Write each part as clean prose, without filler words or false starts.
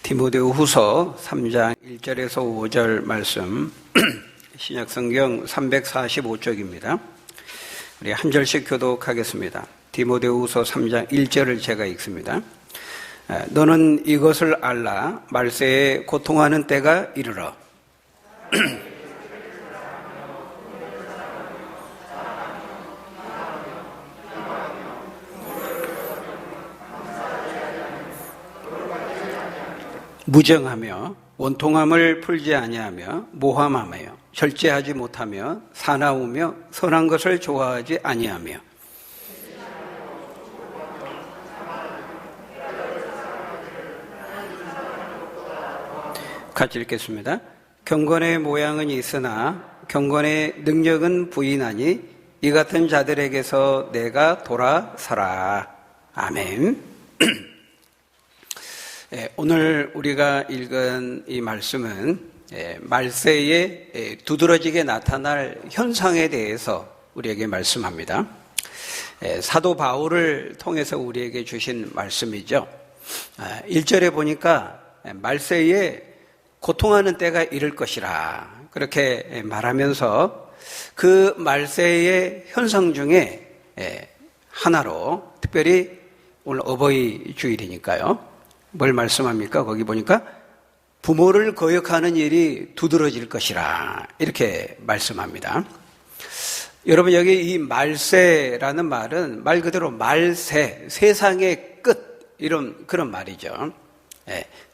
디모데후서 3장 1절에서 5절 말씀 신약성경 345쪽입니다. 우리 한 절씩 교독하겠습니다. 디모데후서 3장 1절을 제가 읽습니다. 너는 이것을 알라. 말세에 고통하는 때가 이르러 무정하며 원통함을 풀지 아니하며 모함하며 절제하지 못하며 사나우며 선한 것을 좋아하지 아니하며 같이 읽겠습니다. 경건의 모양은 있으나 경건의 능력은 부인하니 이 같은 자들에게서 내가 돌아서라. 아멘. 오늘 우리가 읽은 이 말씀은 말세에 두드러지게 나타날 현상에 대해서 우리에게 말씀합니다. 사도 바울을 통해서 우리에게 주신 말씀이죠. 1절에 보니까 말세에 고통하는 때가 이를 것이라 그렇게 말하면서 그 말세의 현상 중에 하나로 특별히 오늘 어버이 주일이니까요. 뭘 말씀합니까? 거기 보니까 부모를 거역하는 일이 두드러질 것이라 이렇게 말씀합니다. 여러분 여기 이 말세라는 말은 말 그대로 말세, 세상의 끝 이런 그런 말이죠.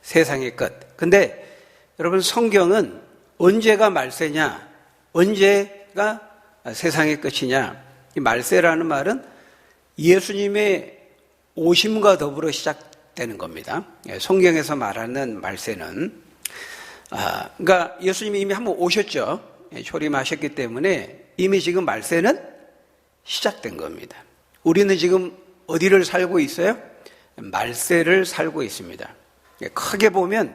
세상의 끝. 근데 여러분 성경은 언제가 말세냐? 언제가 세상의 끝이냐? 이 말세라는 말은 예수님의 오심과 더불어 시작되는 겁니다. 성경에서 말하는 말세는 그러니까 예수님이 이미 한번 오셨죠. 초림하셨기 때문에 이미 지금 말세는 시작된 겁니다. 우리는 지금 어디를 살고 있어요? 말세를 살고 있습니다. 크게 보면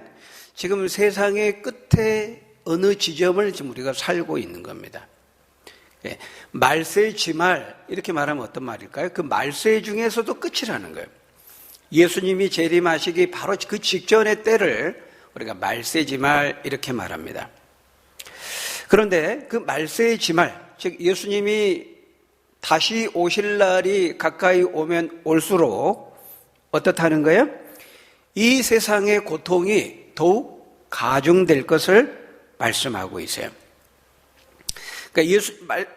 지금 세상의 끝에 어느 지점을 지금 우리가 살고 있는 겁니다. 말세 지말 이렇게 말하면 어떤 말일까요? 그 말세 중에서도 끝이라는 거예요. 예수님이 재림하시기 바로 그 직전의 때를 우리가 말세 지말 이렇게 말합니다. 그런데 그 말세 지말, 즉 예수님이 다시 오실 날이 가까이 오면 올수록 어떻다는 거예요? 이 세상의 고통이 더욱 가중될 것을 말씀하고 있어요. 그러니까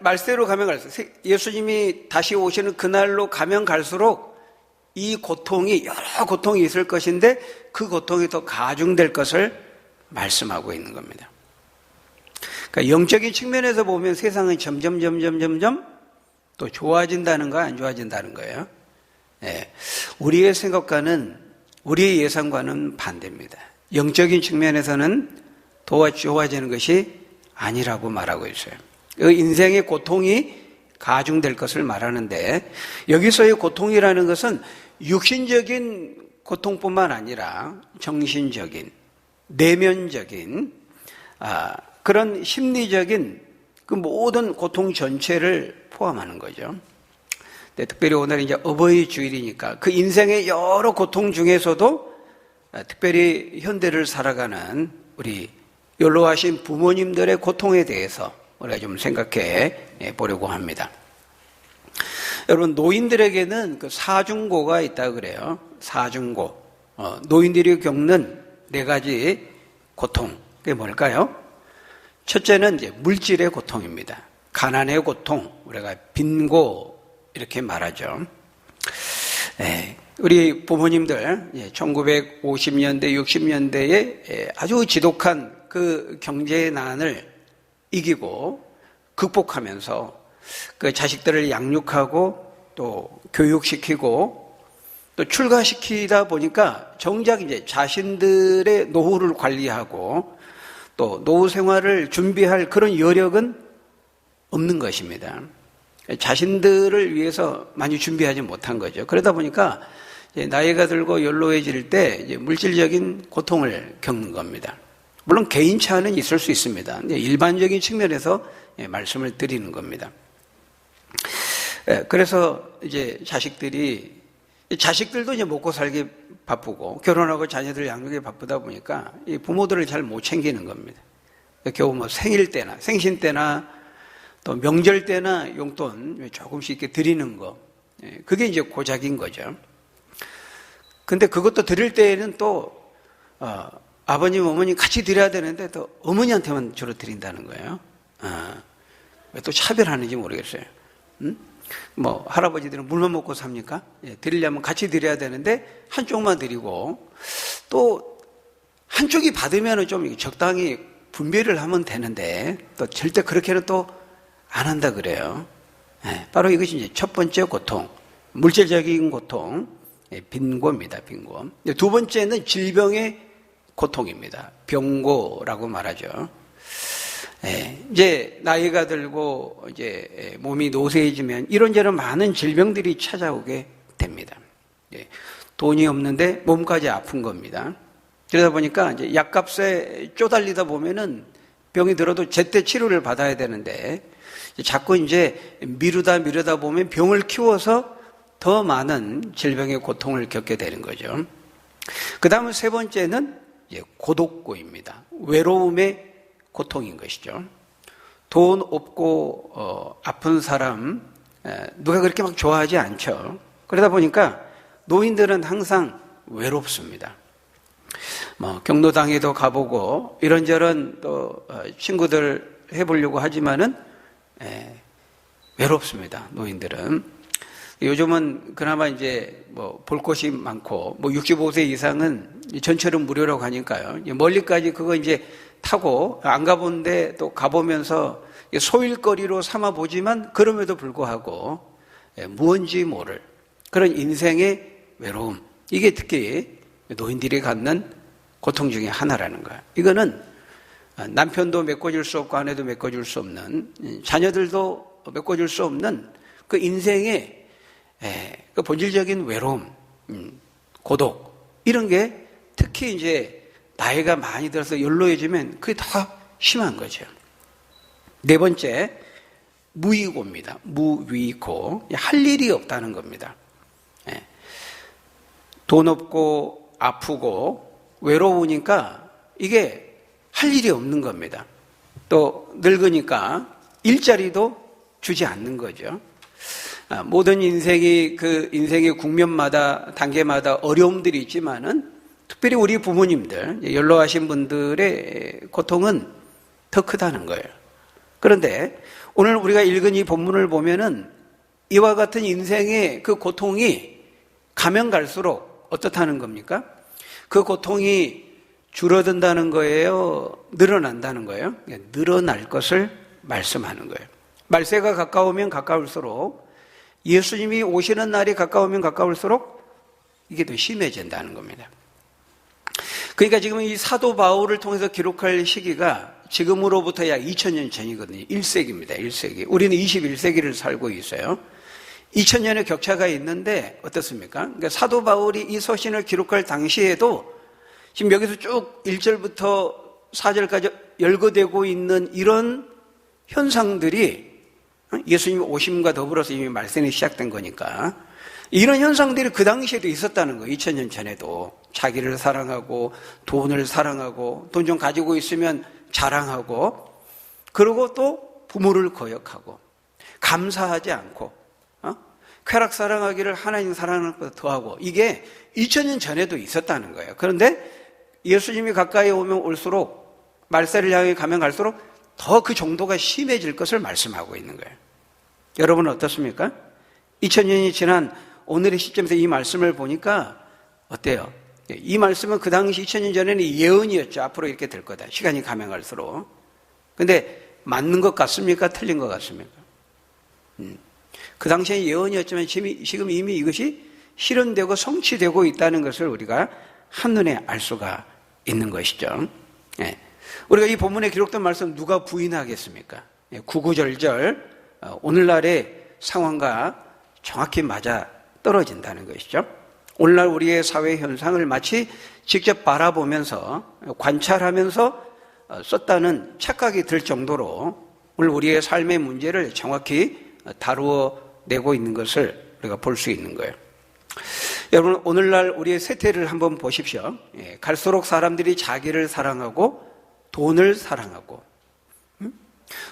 말세로 가면 갈수록 예수님이 다시 오시는 그날로 가면 갈수록 이 고통이 여러 고통이 있을 것인데 그 고통이 더 가중될 것을 말씀하고 있는 겁니다. 그러니까 영적인 측면에서 보면 세상은 점점 또 좋아진다는 거 안 좋아진다는 거예요. 우리의 생각과는 우리의 예상과는 반대입니다. 영적인 측면에서는 더 좋아지는 것이 아니라고 말하고 있어요. 인생의 고통이 가중될 것을 말하는데 여기서의 고통이라는 것은 육신적인 고통뿐만 아니라 정신적인, 내면적인 그런 심리적인 그 모든 고통 전체를 포함하는 거죠. 네, 특별히 오늘 이제 어버이 주일이니까 그 인생의 여러 고통 중에서도 특별히 현대를 살아가는 우리 연로하신 부모님들의 고통에 대해서 우리가 좀 생각해 보려고 합니다. 여러분 노인들에게는 그 사중고가 있다 그래요. 사중고. 노인들이 겪는 4가지 고통. 그게 뭘까요? 첫째는 이제 물질의 고통입니다. 가난의 고통. 우리가 빈고 이렇게 말하죠. 우리 부모님들 1950년대, 60년대에 아주 지독한 그 경제의 난을 이기고 극복하면서 그 자식들을 양육하고 또 교육시키고 또 출가시키다 보니까 정작 이제 자신들의 노후를 관리하고 또 노후 생활을 준비할 그런 여력은 없는 것입니다. 자신들을 위해서 많이 준비하지 못한 거죠. 그러다 보니까 나이가 들고 연로해질 때 물질적인 고통을 겪는 겁니다. 물론 개인차는 있을 수 있습니다. 일반적인 측면에서 말씀을 드리는 겁니다. 그래서 이제 자식들이 자식들도 이제 먹고 살기 바쁘고 결혼하고 자녀들 양육에 바쁘다 보니까 이 부모들을 잘 못 챙기는 겁니다. 겨우 뭐 생일 때나 생신 때나 또 명절 때나 용돈 조금씩 이렇게 드리는 거, 그게 이제 고작인 거죠. 근데 그것도 드릴 때에는 또 아버님, 어머니 같이 드려야 되는데 또 어머니한테만 주로 드린다는 거예요. 왜 또 차별하는지 모르겠어요. 뭐 할아버지들은 물만 먹고 삽니까? 드리려면 같이 드려야 되는데 한쪽만 드리고, 또 한쪽이 받으면 좀 적당히 분배를 하면 되는데 또 절대 그렇게는 또 안 한다 그래요. 바로 이것이 이제 첫 번째 고통, 물질적인 고통, 빈곤입니다. 빈곤. 두 번째는 질병의 고통입니다. 병고라고 말하죠. 이제 나이가 들고 이제 몸이 노쇠해지면 이런저런 많은 질병들이 찾아오게 됩니다. 돈이 없는데 몸까지 아픈 겁니다. 그러다 보니까 이제 약값에 쪼달리다 보면은 병이 들어도 제때 치료를 받아야 되는데 자꾸 이제 미루다 보면 병을 키워서 더 많은 질병의 고통을 겪게 되는 거죠. 그 다음은 세 번째는 고독고입니다. 외로움의 고통인 것이죠. 돈 없고 아픈 사람 누가 그렇게 막 좋아하지 않죠. 그러다 보니까 노인들은 항상 외롭습니다. 뭐 경로당에도 가보고 이런저런 또 친구들 해보려고 하지만은 외롭습니다. 노인들은. 요즘은 그나마 이제 뭐 볼 곳이 많고 뭐 65세 이상은 전철은 무료라고 하니까요. 멀리까지 그거 이제 타고 안 가본데 또 가보면서 소일거리로 삼아 보지만 그럼에도 불구하고 무언지 모를 그런 인생의 외로움, 이게 특히 노인들이 갖는 고통 중에 하나라는 거예요. 이거는 남편도 메꿔줄 수 없고 아내도 메꿔줄 수 없는, 자녀들도 메꿔줄 수 없는 그 인생의 그 본질적인 외로움, 고독, 이런 게 특히 이제 나이가 많이 들어서 연로해지면 그게 더 심한 거죠. 네 번째, 무위고입니다. 무위고. 할 일이 없다는 겁니다. 돈 없고 아프고 외로우니까 이게 할 일이 없는 겁니다. 또 늙으니까 일자리도 주지 않는 거죠. 모든 인생이 그 인생의 국면마다 단계마다 어려움들이 있지만은 특별히 우리 부모님들, 연로하신 분들의 고통은 더 크다는 거예요. 그런데 오늘 우리가 읽은 이 본문을 보면은 이와 같은 인생의 그 고통이 가면 갈수록 어떻다는 겁니까? 그 고통이 줄어든다는 거예요? 늘어난다는 거예요? 늘어날 것을 말씀하는 거예요. 말세가 가까우면 가까울수록, 예수님이 오시는 날이 가까우면 가까울수록 이게 더 심해진다는 겁니다. 그러니까 지금 이 사도 바울을 통해서 기록할 시기가 지금으로부터 약 2000년 전이거든요. 1세기입니다. 1세기. 우리는 21세기를 살고 있어요. 2000년의 격차가 있는데 어떻습니까? 그러니까 사도 바울이 이 서신을 기록할 당시에도 지금 여기서 쭉 1절부터 4절까지 열거되고 있는 이런 현상들이 예수님 오심과 더불어서 이미 말씀이 시작된 거니까 이런 현상들이 그 당시에도 있었다는 거예요. 2000년 전에도 자기를 사랑하고 돈을 사랑하고 돈 좀 가지고 있으면 자랑하고, 그리고 또 부모를 거역하고 감사하지 않고 쾌락 사랑하기를 하나님 사랑하는 것보다 더하고, 이게 2000년 전에도 있었다는 거예요. 그런데 예수님이 가까이 오면 올수록, 말세를 향해 가면 갈수록 더 그 정도가 심해질 것을 말씀하고 있는 거예요. 여러분은 어떻습니까? 2000년이 지난 오늘의 시점에서 이 말씀을 보니까 어때요? 이 말씀은 그 당시 2000년 전에는 예언이었죠. 앞으로 이렇게 될 거다. 시간이 가면 갈수록. 근데 맞는 것 같습니까? 틀린 것 같습니까? 그 당시에 예언이었지만 지금 이미 이것이 실현되고 성취되고 있다는 것을 우리가 한눈에 알 수가 있는 것이죠. 우리가 이 본문에 기록된 말씀 누가 부인하겠습니까? 구구절절 오늘날의 상황과 정확히 맞아 떨어진다는 것이죠. 오늘날 우리의 사회 현상을 마치 직접 바라보면서 관찰하면서 썼다는 착각이 들 정도로 오늘 우리의 삶의 문제를 정확히 다루어 내고 있는 것을 우리가 볼 수 있는 거예요. 여러분, 오늘날 우리의 세태를 한번 보십시오. 갈수록 사람들이 자기를 사랑하고 돈을 사랑하고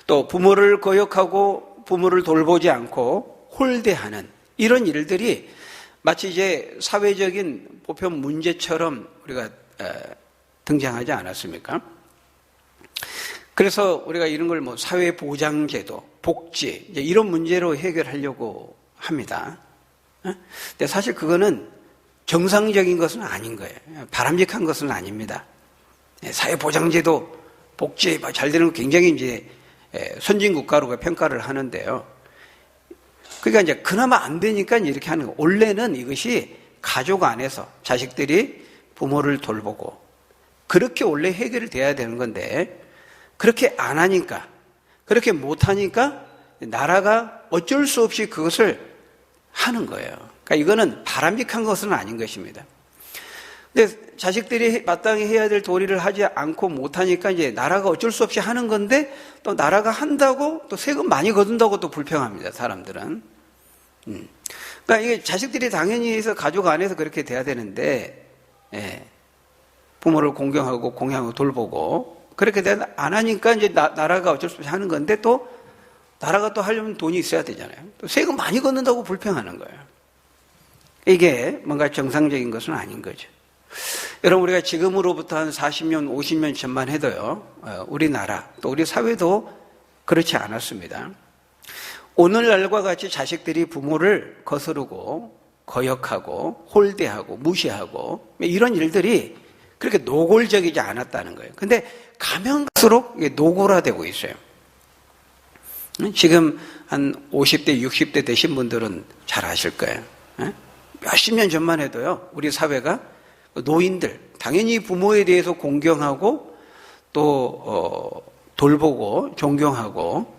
또 부모를 거역하고 부모를 돌보지 않고 홀대하는 이런 일들이 마치 이제 사회적인 보편 문제처럼 우리가 등장하지 않았습니까? 그래서 우리가 이런 걸 뭐 사회보장제도, 복지 이제 이런 문제로 해결하려고 합니다. 근데 사실 그거는 정상적인 것은 아닌 거예요. 바람직한 것은 아닙니다. 사회보장제도, 복지 잘 되는 거 굉장히 이제 선진국가로 평가를 하는데요. 그러니까 이제 그나마 안 되니까 이렇게 하는 거예요. 원래는 이것이 가족 안에서 자식들이 부모를 돌보고 그렇게 원래 해결돼야 되는 건데 그렇게 안 하니까, 그렇게 못 하니까 나라가 어쩔 수 없이 그것을 하는 거예요. 그러니까 이거는 바람직한 것은 아닌 것입니다. 근데 자식들이 마땅히 해야 될 도리를 하지 않고 못 하니까 이제 나라가 어쩔 수 없이 하는 건데 또 나라가 한다고 또 세금 많이 거둔다고 또 불평합니다, 사람들은. 그러니까 이게 자식들이 당연히 해서 가족 안에서 그렇게 돼야 되는데, 부모를 공경하고 공양하고 돌보고 그렇게 안 하니까 이제 나라가 어쩔 수 없이 하는 건데 또 나라가 또 하려면 돈이 있어야 되잖아요. 또 세금 많이 걷는다고 불평하는 거예요. 이게 뭔가 정상적인 것은 아닌 거죠. 여러분, 우리가 지금으로부터 한 40년, 50년 전만 해도요, 우리나라 또 우리 사회도 그렇지 않았습니다. 오늘날과 같이 자식들이 부모를 거스르고 거역하고 홀대하고 무시하고 이런 일들이 그렇게 노골적이지 않았다는 거예요. 근데 가면 갈수록 노골화되고 있어요. 지금 한 50대, 60대 되신 분들은 잘 아실 거예요. 몇십 년 전만 해도요, 우리 사회가 노인들, 당연히 부모에 대해서 공경하고 또 돌보고 존경하고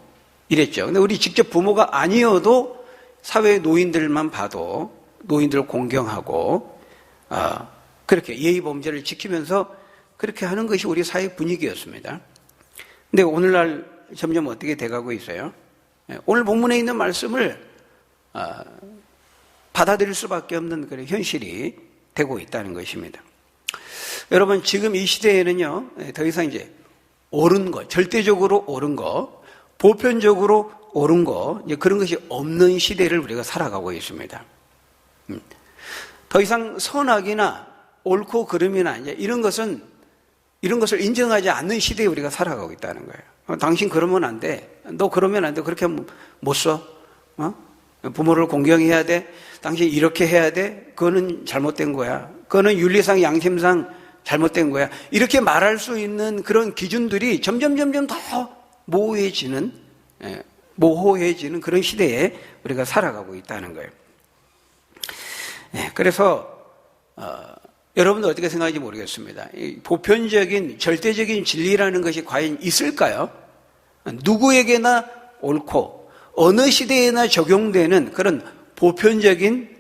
이랬죠. 근데 우리 직접 부모가 아니어도 사회 노인들만 봐도 노인들 공경하고 그렇게 예의 범죄를 지키면서 그렇게 하는 것이 우리 사회 분위기였습니다. 근데 오늘날 점점 어떻게 돼가고 있어요? 오늘 본문에 있는 말씀을 받아들일 수밖에 없는 그런 현실이 되고 있다는 것입니다. 여러분, 지금 이 시대에는요, 더 이상 이제 옳은 것, 절대적으로 옳은 것, 보편적으로 옳은 것, 이제 그런 것이 없는 시대를 우리가 살아가고 있습니다. 더 이상 선악이나 옳고 그름이나 이제 이런 것을 인정하지 않는 시대에 우리가 살아가고 있다는 거예요. 당신 그러면 안 돼. 너 그러면 안 돼. 그렇게 못 써. 부모를 공경해야 돼. 당신 이렇게 해야 돼. 그거는 잘못된 거야. 그거는 윤리상 양심상 잘못된 거야. 이렇게 말할 수 있는 그런 기준들이 점점 더 모호해지는 그런 시대에 우리가 살아가고 있다는 거예요. 그래서 여러분들 어떻게 생각하는지 모르겠습니다. 이 보편적인 절대적인 진리라는 것이 과연 있을까요? 누구에게나 옳고 어느 시대에나 적용되는 그런 보편적인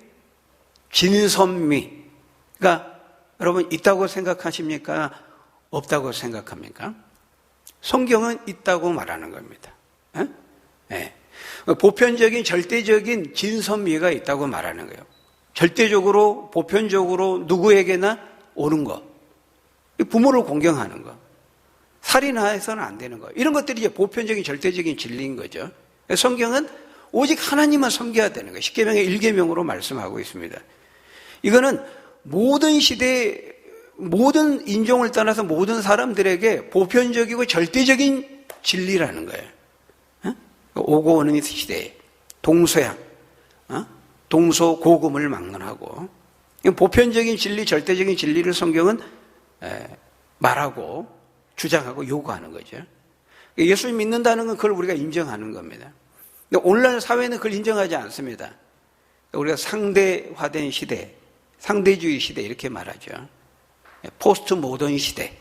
진선미가 여러분 있다고 생각하십니까? 없다고 생각합니까? 성경은 있다고 말하는 겁니다. 보편적인 절대적인 진선미가 있다고 말하는 거예요. 절대적으로 보편적으로 누구에게나 옳은 것, 부모를 공경하는 것, 살인해서는 안 되는 것, 이런 것들이 이제 보편적인 절대적인 진리인 거죠. 성경은 오직 하나님만 섬겨야 되는 거예요. 십계명의 1계명으로 말씀하고 있습니다. 이거는 모든 시대, 모든 인종을 떠나서 모든 사람들에게 보편적이고 절대적인 진리라는 거예요. 오고 오는 시대에 동서양, 동서고금을 막론하고 보편적인 진리, 절대적인 진리를 성경은 말하고 주장하고 요구하는 거죠. 예수님 믿는다는 건 그걸 우리가 인정하는 겁니다. 근데 오늘날 사회는 그걸 인정하지 않습니다. 우리가 상대화된 시대, 상대주의 시대 이렇게 말하죠. 포스트 모던 시대.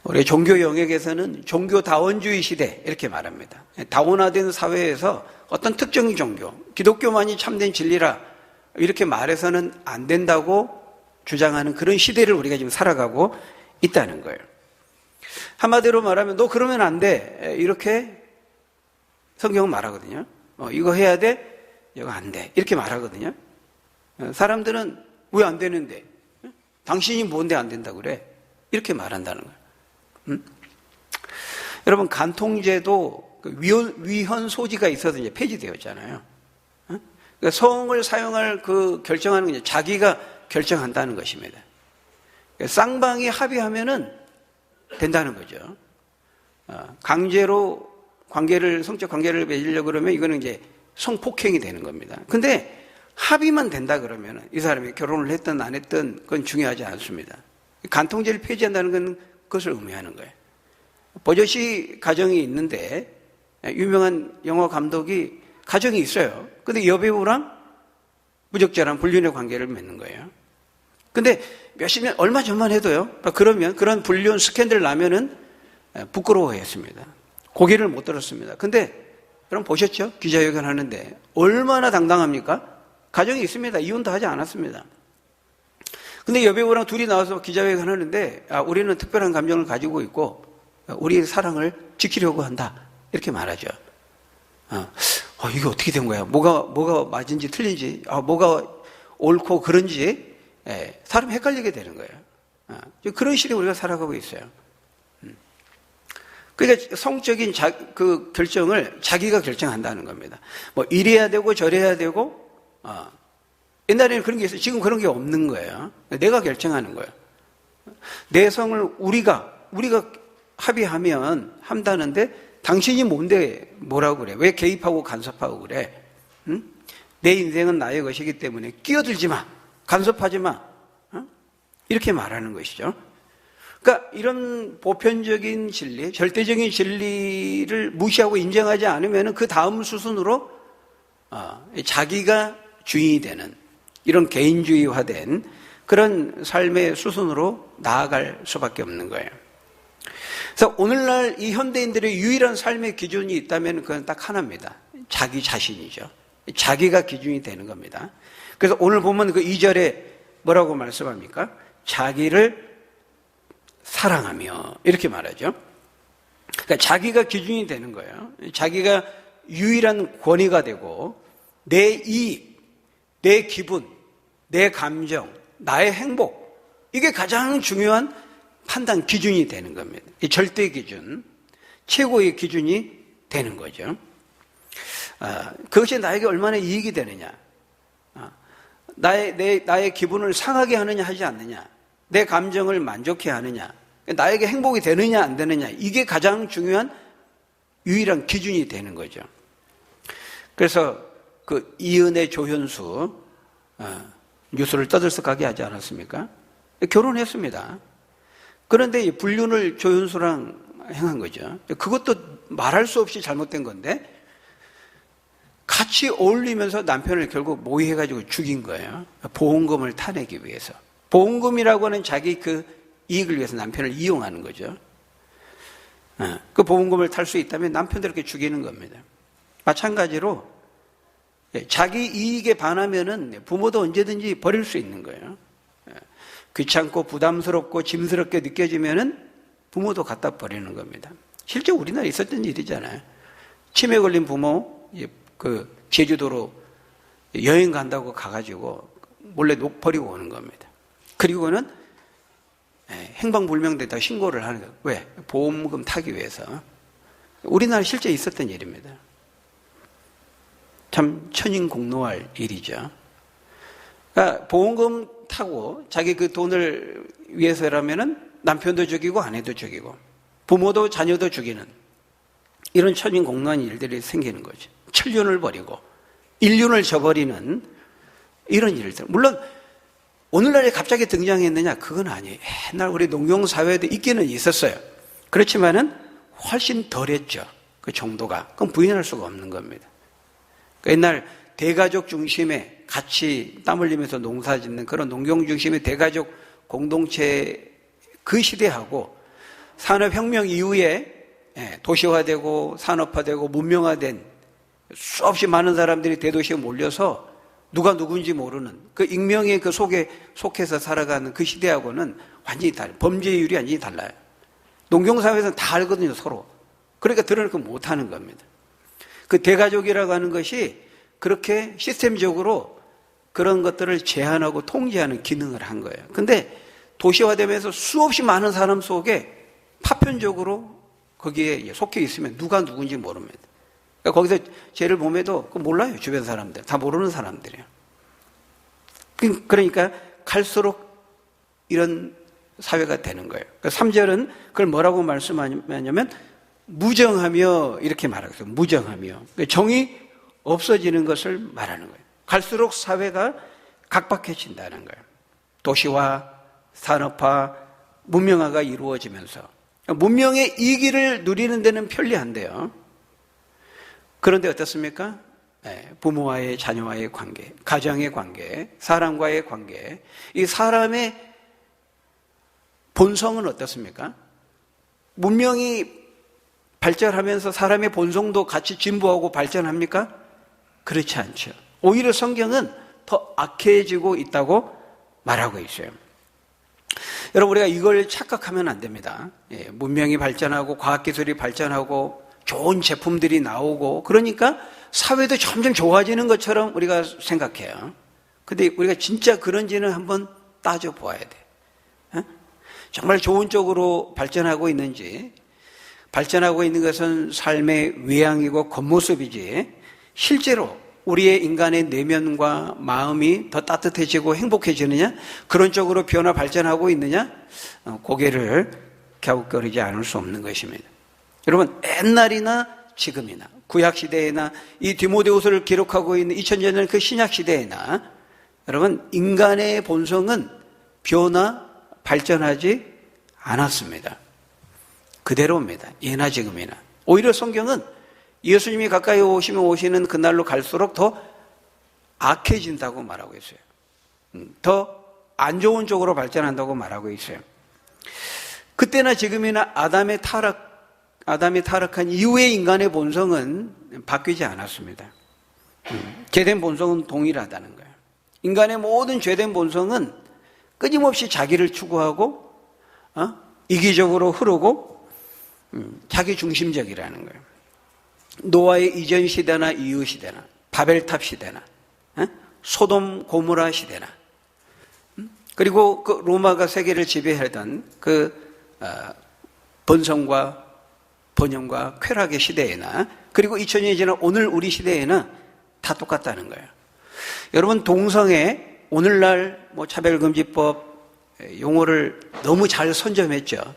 우리 종교 영역에서는 종교다원주의 시대 이렇게 말합니다. 다원화된 사회에서 어떤 특정 종교, 기독교만이 참된 진리라 이렇게 말해서는 안 된다고 주장하는 그런 시대를 우리가 지금 살아가고 있다는 거예요. 한마디로 말하면 너 그러면 안 돼. 이렇게 성경은 말하거든요. 이거 해야 돼. 이거 안 돼. 이렇게 말하거든요. 사람들은 왜 안 되는데? 당신이 뭔데 안 된다고 그래? 이렇게 말한다는 거예요. 여러분, 간통죄도 위헌 소지가 있어서 이제 폐지되었잖아요. 그러니까 성을 사용할 결정하는 건 자기가 결정한다는 것입니다. 그러니까 쌍방이 합의하면은 된다는 거죠. 강제로 성적 관계를 맺으려고 그러면 이거는 이제 성폭행이 되는 겁니다. 근데 합의만 된다 그러면 이 사람이 결혼을 했든 안 했든 그건 중요하지 않습니다. 간통죄를 폐지한다는 건 그것을 의미하는 거예요. 버젓이 가정이 있는데 유명한 영화 감독이 가정이 있어요. 근데 여배우랑 무적절한 불륜의 관계를 맺는 거예요. 근데 몇십 년, 얼마 전만 해도요. 그러면 그런 불륜 스캔들 나면은 부끄러워했습니다. 고개를 못 들었습니다. 근데 그럼 보셨죠? 기자회견 하는데 얼마나 당당합니까? 가정이 있습니다. 이혼도 하지 않았습니다. 근데 여배우랑 둘이 나와서 기자회견 하는데 우리는 특별한 감정을 가지고 있고 우리의 사랑을 지키려고 한다. 이렇게 말하죠. 이게 어떻게 된 거야? 뭐가 맞은지 틀린지, 뭐가 옳고 그런지, 사람이 헷갈리게 되는 거예요. 그런 시대에 우리가 살아가고 있어요. 그러니까 성적인 결정을 자기가 결정한다는 겁니다. 뭐 이래야 되고 저래야 되고, 옛날에는 그런 게 있어요. 지금 그런 게 없는 거예요. 내가 결정하는 거예요. 내 성을 우리가 합의하면 한다는데 당신이 뭔데 뭐라고 그래? 왜 개입하고 간섭하고 그래? 응? 내 인생은 나의 것이기 때문에 끼어들지 마. 간섭하지 마. 이렇게 말하는 것이죠. 그러니까 이런 보편적인 진리, 절대적인 진리를 무시하고 인정하지 않으면 그 다음 수순으로 자기가 주인이 되는 이런 개인주의화된 그런 삶의 수순으로 나아갈 수밖에 없는 거예요. 그래서 오늘날 이 현대인들의 유일한 삶의 기준이 있다면 그건 딱 하나입니다. 자기 자신이죠. 자기가 기준이 되는 겁니다. 그래서 오늘 보면 그 2절에 뭐라고 말씀합니까? 자기를 사랑하며 이렇게 말하죠. 그러니까 자기가 기준이 되는 거예요. 자기가 유일한 권위가 되고 내 이익, 내 기분, 내 감정, 나의 행복 이게 가장 중요한 판단 기준이 되는 겁니다. 이 절대 기준, 최고의 기준이 되는 거죠. 그것이 나에게 얼마나 이익이 되느냐, 나의 기분을 상하게 하느냐 하지 않느냐, 내 감정을 만족해 하느냐, 나에게 행복이 되느냐 안 되느냐 이게 가장 중요한 유일한 기준이 되는 거죠. 그래서 그 이은혜 조현수 뉴스를 떠들썩하게 하지 않았습니까? 결혼했습니다. 그런데 불륜을 조현수랑 행한 거죠. 그것도 말할 수 없이 잘못된 건데 같이 어울리면서 남편을 결국 모의해가지고 죽인 거예요. 보험금을 타내기 위해서. 보험금이라고 하는 자기 그 이익을 위해서 남편을 이용하는 거죠. 그 보험금을 탈 수 있다면 남편도 이렇게 죽이는 겁니다. 마찬가지로 자기 이익에 반하면은 부모도 언제든지 버릴 수 있는 거예요. 귀찮고 부담스럽고 짐스럽게 느껴지면은 부모도 갖다 버리는 겁니다. 실제 우리나라에 있었던 일이잖아요. 치매 걸린 부모, 제주도로 여행 간다고 가가지고 몰래 버리고 오는 겁니다. 그리고는 행방불명되다 신고를 하는 거예요. 왜? 보험금 타기 위해서. 우리나라에 실제 있었던 일입니다. 참 천인공노할 일이죠. 그러니까 보험금 타고 자기 그 돈을 위해서라면은 남편도 죽이고 아내도 죽이고 부모도 자녀도 죽이는 이런 천인공노한 일들이 생기는 거죠. 천륜을 버리고 인륜을 저버리는 이런 일들. 물론 오늘날에 갑자기 등장했느냐? 그건 아니에요. 옛날 우리 농경사회에도 있기는 있었어요. 그렇지만은 훨씬 덜했죠. 그 정도가. 그건 부인할 수가 없는 겁니다. 옛날 대가족 중심의 같이 땀 흘리면서 농사 짓는 그런 농경 중심의 대가족 공동체 그 시대하고 산업혁명 이후에 도시화되고 산업화되고 문명화된 수없이 많은 사람들이 대도시에 몰려서 누가 누군지 모르는 그 익명의 그 속에 속해서 살아가는 그 시대하고는 완전히 달라요. 범죄율이 완전히 달라요. 농경사회에서는 다 알거든요, 서로. 그러니까 드러내고 못하는 겁니다. 그 대가족이라고 하는 것이 그렇게 시스템적으로 그런 것들을 제한하고 통제하는 기능을 한 거예요. 근데 도시화되면서 수없이 많은 사람 속에 파편적으로 거기에 속해 있으면 누가 누군지 모릅니다. 그러니까 거기서 죄를 범해도 몰라요. 주변 사람들. 다 모르는 사람들이에요. 그러니까 갈수록 이런 사회가 되는 거예요. 3절은 그걸 뭐라고 말씀하냐면 무정하며 이렇게 말하고 있어요. 무정하며. 정이 없어지는 것을 말하는 거예요. 갈수록 사회가 각박해진다는 거예요. 도시화, 산업화, 문명화가 이루어지면서 문명의 이기를 누리는 데는 편리한데요. 그런데 어떻습니까? 부모와의 자녀와의 관계, 가정의 관계, 사람과의 관계, 이 사람의 본성은 어떻습니까? 문명이 발전하면서 사람의 본성도 같이 진보하고 발전합니까? 그렇지 않죠. 오히려 성경은 더 악해지고 있다고 말하고 있어요. 여러분, 우리가 이걸 착각하면 안 됩니다. 문명이 발전하고 과학기술이 발전하고 좋은 제품들이 나오고 그러니까 사회도 점점 좋아지는 것처럼 우리가 생각해요. 근데 우리가 진짜 그런지는 한번 따져보아야 돼. 정말 좋은 쪽으로 발전하고 있는지, 발전하고 있는 것은 삶의 외양이고 겉모습이지 실제로 우리의 인간의 내면과 마음이 더 따뜻해지고 행복해지느냐, 그런 쪽으로 변화 발전하고 있느냐, 고개를 갸웃거리지 않을 수 없는 것입니다. 여러분, 옛날이나 지금이나 구약시대에나 이 디모데후서를 기록하고 있는 2000년 전 그 신약시대에나 여러분, 인간의 본성은 변화 발전하지 않았습니다. 그대로입니다. 예나 지금이나. 오히려 성경은 예수님이 가까이 오시는 그날로 갈수록 더 악해진다고 말하고 있어요. 더 안 좋은 쪽으로 발전한다고 말하고 있어요. 그때나 지금이나 아담이 타락한 이후의 인간의 본성은 바뀌지 않았습니다. 죄된 본성은 동일하다는 거예요. 인간의 모든 죄된 본성은 끊임없이 자기를 추구하고 이기적으로 흐르고 자기 중심적이라는 거예요. 노아의 이전 시대나 이후 시대나 바벨탑 시대나 소돔 고모라 시대나 그리고 그 로마가 세계를 지배하던 그 번성과 번영과 쾌락의 시대에나 그리고 2000년이 지난 오늘 우리 시대에는 다 똑같다는 거예요. 여러분, 동성애 오늘날 차별금지법 용어를 너무 잘 선점했죠.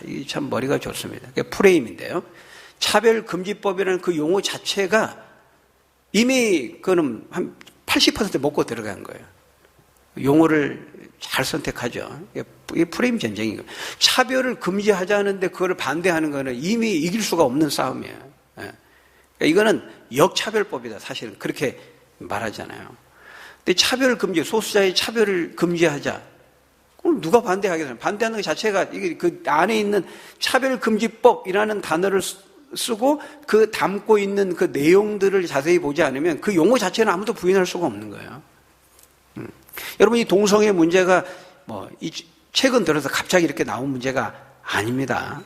이게 참 머리가 좋습니다. 그게 프레임인데요. 차별금지법이라는 그 용어 자체가 이미 그는 한 80% 먹고 들어간 거예요. 용어를 잘 선택하죠. 이게 프레임 전쟁인 거예요. 차별을 금지하자는데 그걸 반대하는 거는 이미 이길 수가 없는 싸움이에요. 그러니까 이거는 역차별법이다. 사실은 그렇게 말하잖아요. 근데 차별 금지, 소수자의 차별을 금지하자. 그럼 누가 반대하겠어요? 반대하는 것 자체가 이게 그 안에 있는 차별금지법이라는 단어를 쓰고 그 담고 있는 그 내용들을 자세히 보지 않으면 그 용어 자체는 아무도 부인할 수가 없는 거예요. 여러분, 이 동성애 문제가 최근 들어서 갑자기 이렇게 나온 문제가 아닙니다.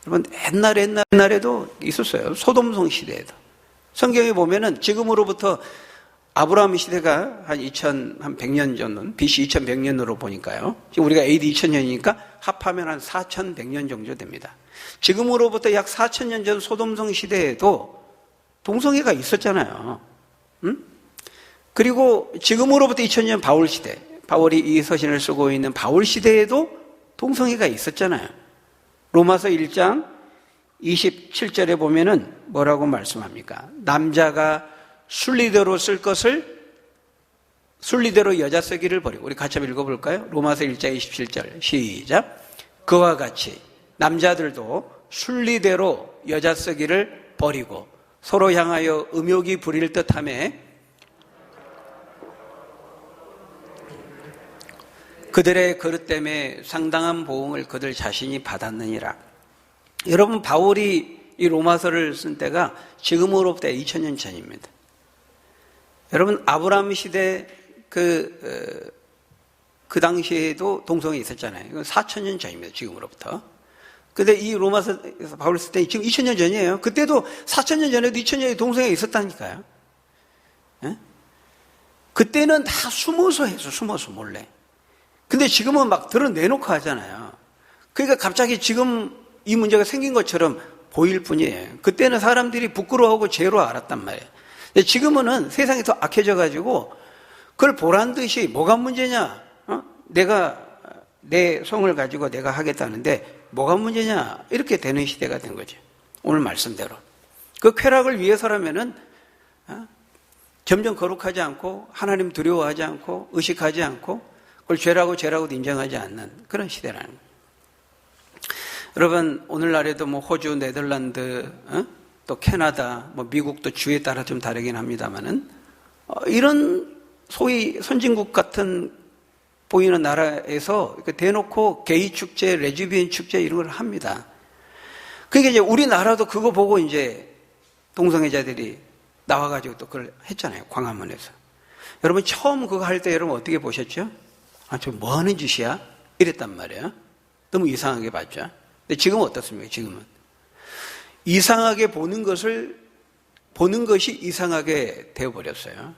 여러분, 옛날에도 있었어요. 소돔성 시대에도. 성경에 보면은 지금으로부터 아브라함 시대가 한 2100년 전은 BC 2100년으로 보니까요. 지금 우리가 AD 2000년이니까 합하면 한 4100년 정도 됩니다. 지금으로부터 약 4000년 전 소돔성 시대에도 동성애가 있었잖아요. 그리고 지금으로부터 2000년 바울 시대, 바울이 이 서신을 쓰고 있는 바울 시대에도 동성애가 있었잖아요. 로마서 1장 27절에 보면은 뭐라고 말씀합니까? 남자가 순리대로 쓸 것을 순리대로 여자 쓰기를 버리고, 우리 같이 한번 읽어볼까요? 로마서 1장 27절 시작. 그와 같이 남자들도 순리대로 여자 쓰기를 버리고 서로 향하여 음욕이 부릴 듯하며 그들의 그릇 때문에 상당한 보응을 그들 자신이 받았느니라. 여러분, 바울이 이 로마서를 쓴 때가 지금으로부터 2000년 전입니다. 여러분, 아브라함 시대 그 당시에도 동성애 있었잖아요. 이건 4000년 전입니다. 지금으로부터. 근데 이 로마서에서 바울 쓸 때 지금 2000년 전이에요. 그때도 4000년 전에도 2000년에 동성애가 있었다니까요. 예? 그때는 다 숨어서 해서 숨어서 몰래. 근데 지금은 막 드러내놓고 하잖아요. 그러니까 갑자기 지금 이 문제가 생긴 것처럼 보일 뿐이에요. 그때는 사람들이 부끄러워하고 죄로 알았단 말이에요. 근데 지금은 세상이 더 악해져가지고 그걸 보란 듯이 뭐가 문제냐? 내가 내 성을 가지고 내가 하겠다는데 뭐가 문제냐? 이렇게 되는 시대가 된 거죠. 오늘 말씀대로. 그 쾌락을 위해서라면은 점점 거룩하지 않고 하나님 두려워하지 않고 의식하지 않고 그걸 죄라고도 인정하지 않는 그런 시대라는 거예요. 여러분 오늘날에도 뭐 호주, 네덜란드, 또 캐나다, 뭐 미국도 주에 따라 좀 다르긴 합니다만은 이런 소위 선진국 같은 보이는 나라에서 대놓고 게이 축제, 레즈비언 축제 이런 걸 합니다. 그러니까 이제 우리나라도 그거 보고 이제 동성애자들이 나와가지고 또 그걸 했잖아요. 광화문에서. 여러분 처음 그거 할 때 여러분 어떻게 보셨죠? 저 뭐 하는 짓이야? 이랬단 말이에요. 너무 이상하게 봤죠. 근데 지금은 어떻습니까? 지금은 이상하게 보는 것이 이상하게 되어버렸어요.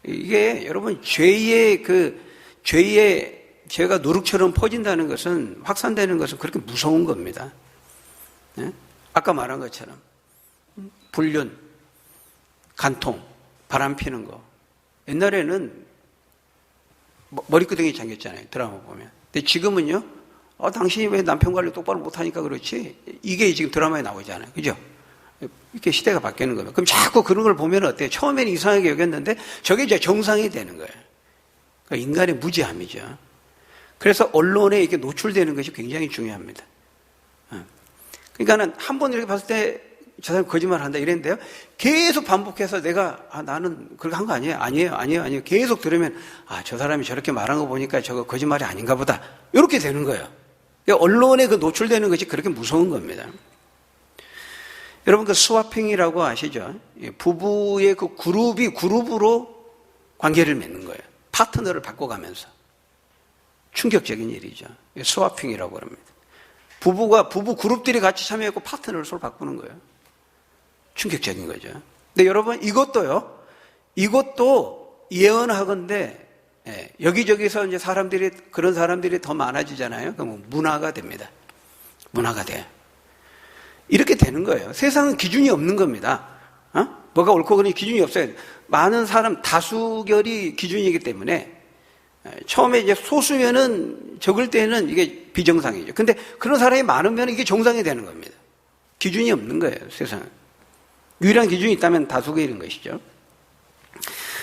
이게 여러분 죄가 누룩처럼 퍼진다는 것은 확산되는 것은 그렇게 무서운 겁니다. 네? 아까 말한 것처럼 불륜, 간통, 바람 피는 거. 옛날에는 머리끄댕이 잠겼잖아요. 드라마 보면. 근데 지금은요. 당신이 왜 남편 관리 똑바로 못하니까 그렇지. 이게 지금 드라마에 나오잖아요. 그죠? 이렇게 시대가 바뀌는 거예요. 그럼 자꾸 그런 걸 보면 어때요? 처음에는 이상하게 여겼는데 저게 이제 정상이 되는 거예요. 그러니까 인간의 무지함이죠. 그래서 언론에 이렇게 노출되는 것이 굉장히 중요합니다. 그러니까는 한 번 이렇게 봤을 때 저 사람 거짓말 한다 이랬는데요. 계속 반복해서 내가 나는 그렇게 한 거 아니에요. 아니에요. 계속 들으면 저 사람이 저렇게 말한 거 보니까 저거 거짓말이 아닌가 보다. 이렇게 되는 거예요. 그러니까 언론에 그 노출되는 것이 그렇게 무서운 겁니다. 여러분 그 스와핑이라고 아시죠? 부부의 그 그룹으로 관계를 맺는 거예요. 파트너를 바꿔가면서. 충격적인 일이죠. 스와핑이라고 합니다. 부부 그룹들이 같이 참여했고 파트너를 서로 바꾸는 거예요. 충격적인 거죠. 근데 여러분 이것도 예언하건대 여기저기서 이제 그런 사람들이 더 많아지잖아요. 그러면 문화가 됩니다. 문화가 돼요. 이렇게 되는 거예요. 세상은 기준이 없는 겁니다. 뭐가 옳고 그르니 기준이 없어요. 많은 사람 다수결이 기준이기 때문에 처음에 이제 소수면은 적을 때는 이게 비정상이죠. 근데 그런 사람이 많으면 이게 정상이 되는 겁니다. 기준이 없는 거예요, 세상은. 유일한 기준이 있다면 다수결인 것이죠.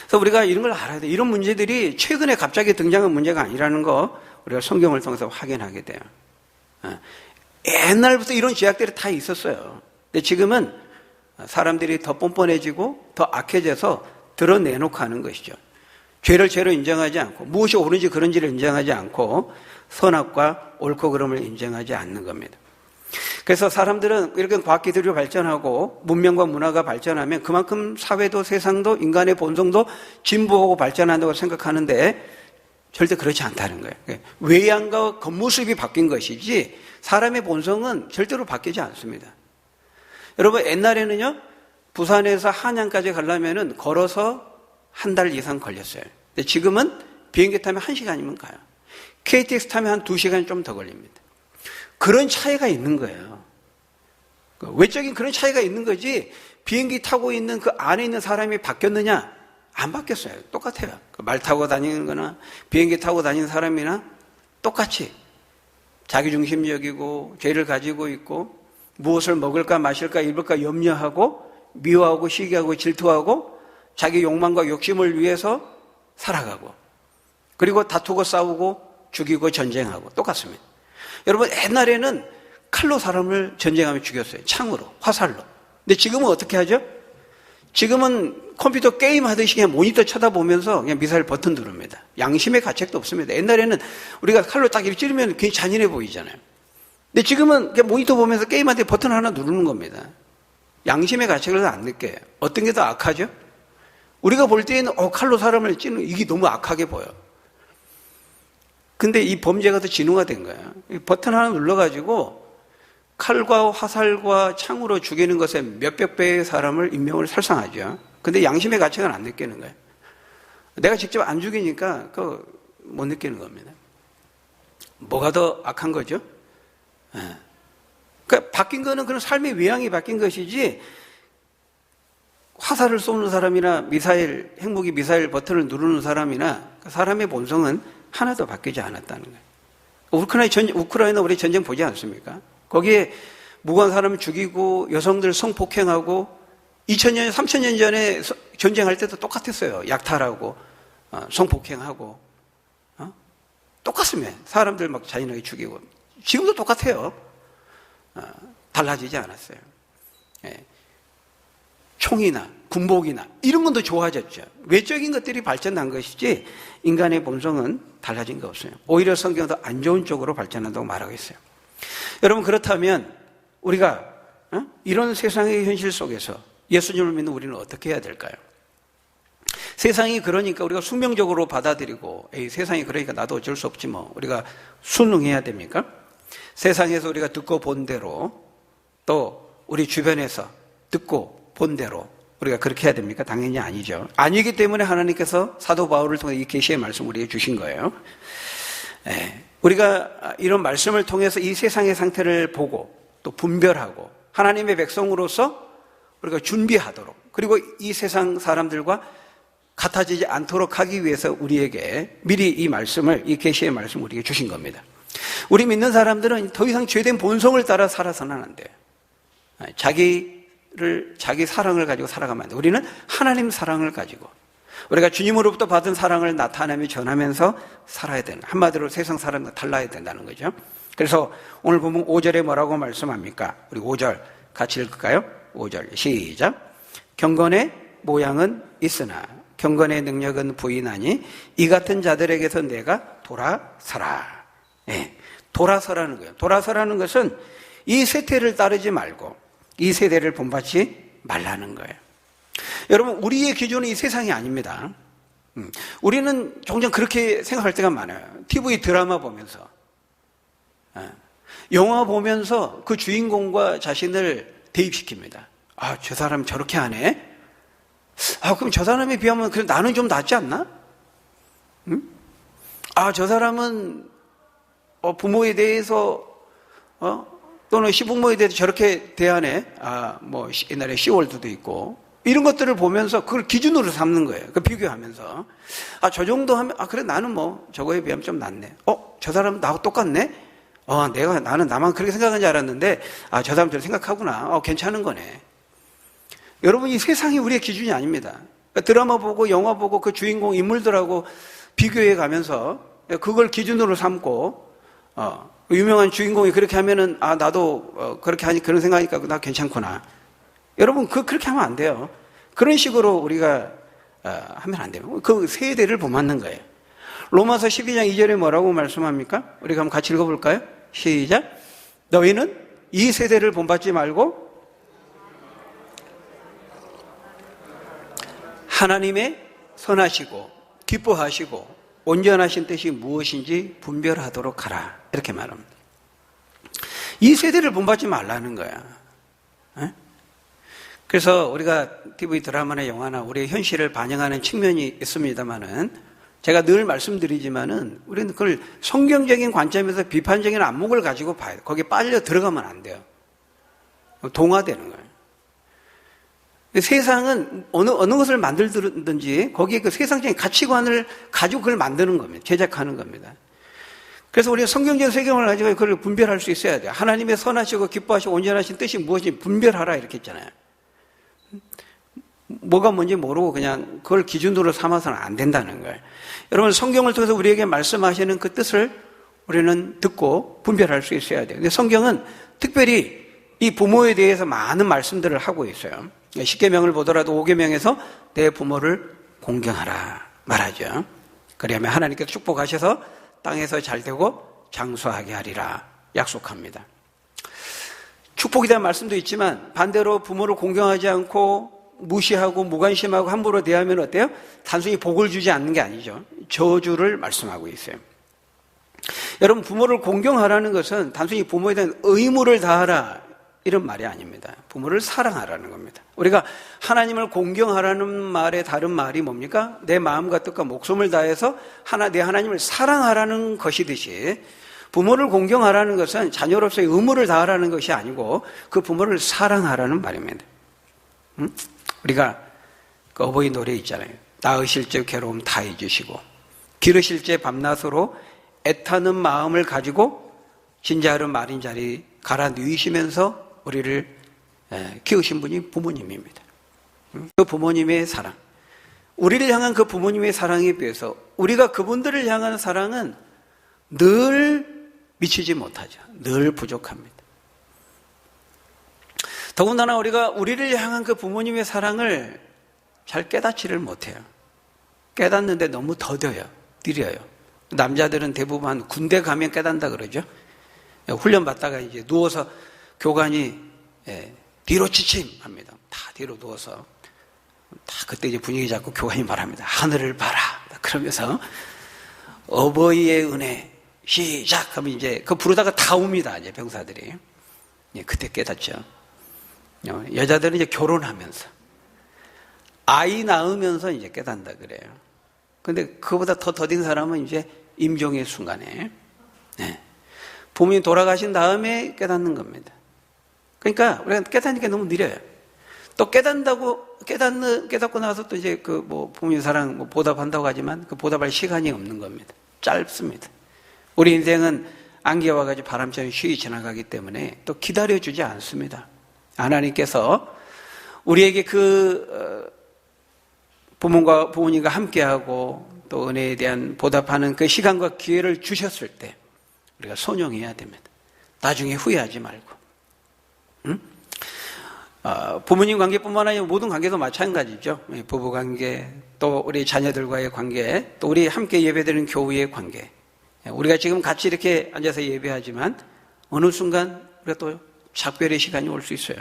그래서 우리가 이런 걸 알아야 돼요. 이런 문제들이 최근에 갑자기 등장한 문제가 아니라는 거 우리가 성경을 통해서 확인하게 돼요. 옛날부터 이런 죄악들이 다 있었어요. 근데 지금은 사람들이 더 뻔뻔해지고 더 악해져서 드러내놓고 하는 것이죠. 죄를 죄로 인정하지 않고 무엇이 옳은지 그런지를 인정하지 않고 선악과 옳고 그름을 인정하지 않는 겁니다. 그래서 사람들은 이렇게 과학기술이 발전하고 문명과 문화가 발전하면 그만큼 사회도 세상도 인간의 본성도 진보하고 발전한다고 생각하는데 절대 그렇지 않다는 거예요. 외양과 겉모습이 바뀐 것이지 사람의 본성은 절대로 바뀌지 않습니다. 여러분 옛날에는요 부산에서 한양까지 가려면 걸어서 한 달 이상 걸렸어요. 근데 지금은 비행기 타면 1시간이면 가요. KTX 타면 한 2시간 좀 더 걸립니다. 그런 차이가 있는 거예요. 외적인 그런 차이가 있는 거지 비행기 타고 있는 그 안에 있는 사람이 바뀌었느냐? 안 바뀌었어요. 똑같아요. 말 타고 다니는 거나 비행기 타고 다니는 사람이나 똑같이 자기중심적이고 죄를 가지고 있고 무엇을 먹을까 마실까 입을까 염려하고 미워하고 시기하고 질투하고 자기 욕망과 욕심을 위해서 살아가고 그리고 다투고 싸우고 죽이고 전쟁하고 똑같습니다. 여러분 옛날에는 칼로 사람을 전쟁하며 죽였어요. 창으로, 화살로. 근데 지금은 어떻게 하죠? 지금은 컴퓨터 게임 하듯이 그냥 모니터 쳐다보면서 그냥 미사일 버튼 누릅니다. 양심의 가책도 없습니다. 옛날에는 우리가 칼로 딱 이렇게 찌르면 굉장히 잔인해 보이잖아요. 근데 지금은 그냥 모니터 보면서 게임한테 버튼 하나 누르는 겁니다. 양심의 가책을 안 느껴요. 어떤 게 더 악하죠? 우리가 볼 때에는 칼로 사람을 찌르는 이게 너무 악하게 보여. 근데 이 범죄가 더 진화된 거예요. 버튼 하나 눌러가지고 칼과 화살과 창으로 죽이는 것에 몇백 배의 사람을 인명을 살상하죠. 근데 양심의 가책은 안 느끼는 거예요. 내가 직접 안 죽이니까 그 못 느끼는 겁니다. 뭐가 더 악한 거죠? 그러니까 바뀐 거는 그런 삶의 외양이 바뀐 것이지, 화살을 쏘는 사람이나 핵무기 미사일 버튼을 누르는 사람이나 사람의 본성은 하나도 바뀌지 않았다는 거예요. 우크라이나 우리 전쟁 보지 않습니까? 거기에 무고한 사람을 죽이고 여성들 성폭행하고 2000년, 3000년 전에 전쟁할 때도 똑같았어요. 약탈하고 성폭행하고 똑같습니다. 사람들 막 잔인하게 죽이고 지금도 똑같아요. 달라지지 않았어요. 총이나 군복이나 이런 건 더 좋아졌죠. 외적인 것들이 발전한 것이지 인간의 본성은 달라진 거 없어요. 오히려 성경은 더 안 좋은 쪽으로 발전한다고 말하고 있어요. 여러분, 그렇다면 우리가 이런 세상의 현실 속에서 예수님을 믿는 우리는 어떻게 해야 될까요? 세상이 그러니까 우리가 숙명적으로 받아들이고, 에이, 세상이 그러니까 나도 어쩔 수 없지 뭐, 우리가 순응해야 됩니까? 세상에서 우리가 듣고 본 대로, 또 우리 주변에서 듣고 본 대로 우리가 그렇게 해야 됩니까? 당연히 아니죠. 아니기 때문에 하나님께서 사도 바울을 통해 이 계시의 말씀을 우리에게 주신 거예요. 우리가 이런 말씀을 통해서 이 세상의 상태를 보고 또 분별하고 하나님의 백성으로서 우리가 준비하도록, 그리고 이 세상 사람들과 같아지지 않도록 하기 위해서 우리에게 미리 이 말씀을, 이 계시의 말씀을 우리에게 주신 겁니다. 우리 믿는 사람들은 더 이상 죄된 본성을 따라 살아서는 안 돼요. 자기 사랑을 가지고 살아가면 안 돼요. 우리는 하나님 사랑을 가지고 우리가 주님으로부터 받은 사랑을 나타내며 전하면서 살아야 되는, 한마디로 세상 사람과 달라야 된다는 거죠. 그래서 오늘 보면 5절에 뭐라고 말씀합니까? 우리 5절 같이 읽을까요? 5절 시작. 경건의 모양은 있으나 경건의 능력은 부인하니 이 같은 자들에게서 내가 돌아서라. 돌아서라는 거예요. 돌아서라는 것은 이 세태를 따르지 말고 이 세대를 본받지 말라는 거예요. 여러분, 우리의 기준은 이 세상이 아닙니다. 우리는 종종 그렇게 생각할 때가 많아요. TV 드라마 보면서, 영화 보면서 그 주인공과 자신을 대입시킵니다. 아, 저 사람 저렇게 하네? 아, 그럼 저 사람에 비하면 그래, 나는 좀 낫지 않나? 아, 저 사람은 부모에 대해서 또는 시부모에 대해서 저렇게 대하네. 아, 뭐 옛날에 시월드도 있고 이런 것들을 보면서 그걸 기준으로 삼는 거예요. 그 비교하면서, 아, 저 정도 하면, 아, 그래, 나는 뭐 저거에 비하면 좀 낫네. 저 사람은 나하고 똑같네. 나는 나만 그렇게 생각하는 줄 알았는데, 아, 저 사람 저렇게 생각하구나. 괜찮은 거네. 여러분, 이 세상이 우리의 기준이 아닙니다. 드라마 보고 영화 보고 그 주인공 인물들하고 비교해 가면서 그걸 기준으로 삼고, 유명한 주인공이 그렇게 하면은, 아, 나도 그렇게 하니 그런 생각하니까 나 괜찮구나. 여러분, 그렇게 하면 안 돼요. 그런 식으로 우리가 하면 안 돼요. 그 세대를 본받는 거예요. 로마서 12장 2절에 뭐라고 말씀합니까? 우리가 한번 같이 읽어볼까요? 시작. 너희는 이 세대를 본받지 말고 하나님의 선하시고 기뻐하시고 온전하신 뜻이 무엇인지 분별하도록 하라. 이렇게 말합니다. 이 세대를 본받지 말라는 거야. 그래서 우리가 TV 드라마나 영화나 우리의 현실을 반영하는 측면이 있습니다만은, 제가 늘 말씀드리지만은 우리는 그걸 성경적인 관점에서 비판적인 안목을 가지고 봐야 돼요. 거기에 빨려 들어가면 안 돼요. 동화되는 거예요. 세상은 어느 것을 만들든지 거기에 그 세상적인 가치관을 가지고 그걸 만드는 겁니다. 제작하는 겁니다. 그래서 우리가 성경적 세경을 가지고 그걸 분별할 수 있어야 돼요. 하나님의 선하시고 기뻐하시고 온전하신 뜻이 무엇인지 분별하라 이렇게 했잖아요. 뭐가 뭔지 모르고 그냥 그걸 기준으로 삼아서는 안 된다는 거예요. 여러분, 성경을 통해서 우리에게 말씀하시는 그 뜻을 우리는 듣고 분별할 수 있어야 돼요. 근데 성경은 특별히 이 부모에 대해서 많은 말씀들을 하고 있어요. 10계명을 보더라도 5계명에서 내 부모를 공경하라 말하죠. 그러면 하나님께서 축복하셔서 땅에서 잘되고 장수하게 하리라 약속합니다. 축복에 대한 말씀도 있지만 반대로 부모를 공경하지 않고 무시하고 무관심하고 함부로 대하면 어때요? 단순히 복을 주지 않는 게 아니죠. 저주를 말씀하고 있어요. 여러분, 부모를 공경하라는 것은 단순히 부모에 대한 의무를 다하라 이런 말이 아닙니다. 부모를 사랑하라는 겁니다. 우리가 하나님을 공경하라는 말의 다른 말이 뭡니까? 내 마음과 뜻과 목숨을 다해서 내 하나님을 사랑하라는 것이듯이 부모를 공경하라는 것은 자녀로서의 의무를 다하라는 것이 아니고 그 부모를 사랑하라는 말입니다. 우리가 그 어버이 노래 있잖아요. 낳으실 적 괴로움 다 잊으시고 기르실 적 밤낮으로 애타는 마음을 가지고 진자른 마른 자리 갈아 누이시면서 우리를 키우신 분이 부모님입니다. 그 부모님의 사랑, 우리를 향한 그 부모님의 사랑에 비해서 우리가 그분들을 향한 사랑은 늘 미치지 못하죠. 늘 부족합니다. 더군다나 우리가 우리를 향한 그 부모님의 사랑을 잘 깨닫지를 못해요. 깨닫는데 너무 더뎌요. 느려요. 남자들은 대부분 군대 가면 깨닫는다 그러죠. 훈련 받다가 이제 누워서 교관이 뒤로 지침합니다. 다 뒤로 누워서 다 그때 이제 분위기 잡고 교관이 말합니다. 하늘을 봐라. 그러면서 어버이의 은혜 시작하면 이제 그 부르다가 다 옵니다. 이제 병사들이. 그때 깨닫죠. 여자들은 이제 결혼하면서 아이 낳으면서 이제 깨닫는다 그래요. 근데 그보다 더 더딘 사람은 이제 임종의 순간에 부모님 돌아가신 다음에 깨닫는 겁니다. 그러니까 우리가 깨닫는 게 너무 느려요. 또 깨닫고 나서 또 이제 그 뭐 부모님 사랑 보답한다고 하지만 그 보답할 시간이 없는 겁니다. 짧습니다. 우리 인생은 안개와 같이 바람처럼 쉬이 지나가기 때문에 또 기다려주지 않습니다. 하나님께서 우리에게 그 부모님과 함께하고 또 은혜에 대한 보답하는 그 시간과 기회를 주셨을 때 우리가 손용해야 됩니다. 나중에 후회하지 말고. 부모님 관계뿐만 아니라 모든 관계도 마찬가지죠. 부부관계, 또 우리 자녀들과의 관계, 또 우리 함께 예배드리는 교우의 관계. 우리가 지금 같이 이렇게 앉아서 예배하지만 어느 순간 우리가 또 작별의 시간이 올 수 있어요.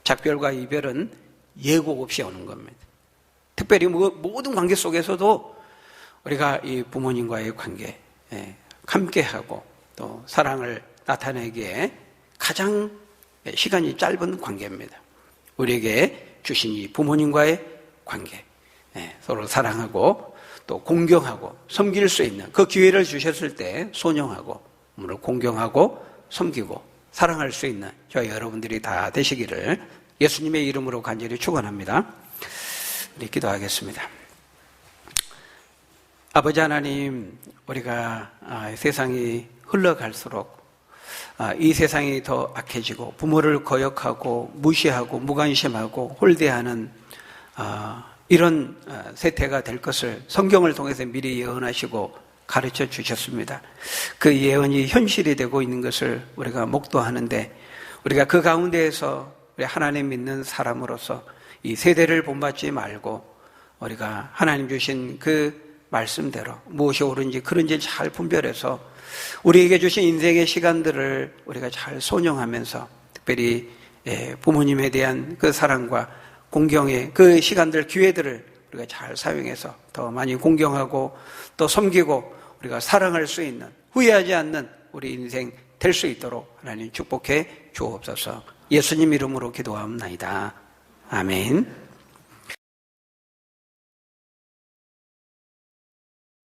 작별과 이별은 예고 없이 오는 겁니다. 특별히 모든 관계 속에서도 우리가 이 부모님과의 관계 함께하고 또 사랑을 나타내기에 가장 시간이 짧은 관계입니다. 우리에게 주신 이 부모님과의 관계, 서로 사랑하고 또 공경하고 섬길 수 있는 그 기회를 주셨을 때 손용하고 오늘 공경하고 섬기고 사랑할 수 있는 저희 여러분들이 다 되시기를 예수님의 이름으로 간절히 축원합니다. 우리 기도하겠습니다. 아버지 하나님, 우리가 세상이 흘러갈수록 이 세상이 더 악해지고 부모를 거역하고 무시하고 무관심하고 홀대하는 이런 세태가 될 것을 성경을 통해서 미리 예언하시고 가르쳐 주셨습니다. 그 예언이 현실이 되고 있는 것을 우리가 목도하는데 우리가 그 가운데에서 우리 하나님 믿는 사람으로서 이 세대를 본받지 말고 우리가 하나님 주신 그 말씀대로 무엇이 옳은지 그른지 잘 분별해서 우리에게 주신 인생의 시간들을 우리가 잘 손용하면서 특별히 부모님에 대한 그 사랑과 공경의 그 시간들, 기회들을 우리가 잘 사용해서 더 많이 공경하고 또 섬기고 우리가 사랑할 수 있는 후회하지 않는 우리 인생 될 수 있도록 하나님 축복해 주옵소서. 예수님 이름으로 기도하옵나이다. 아멘.